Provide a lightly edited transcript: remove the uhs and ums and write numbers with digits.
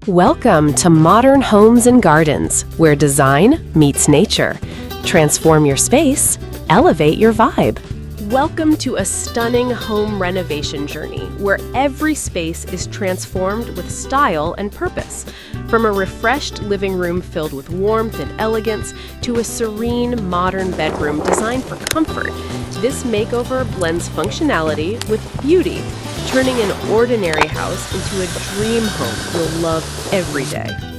Welcome to Modern Homes and Gardens, where design meets nature. Transform your space, elevate your vibe. Welcome to a stunning home renovation journey where every space is transformed with style and purpose. From a refreshed living room filled with warmth and elegance to a serene, modern bedroom designed for comfort, this makeover blends functionality with beauty, turning an ordinary house into a dream home you'll love every day.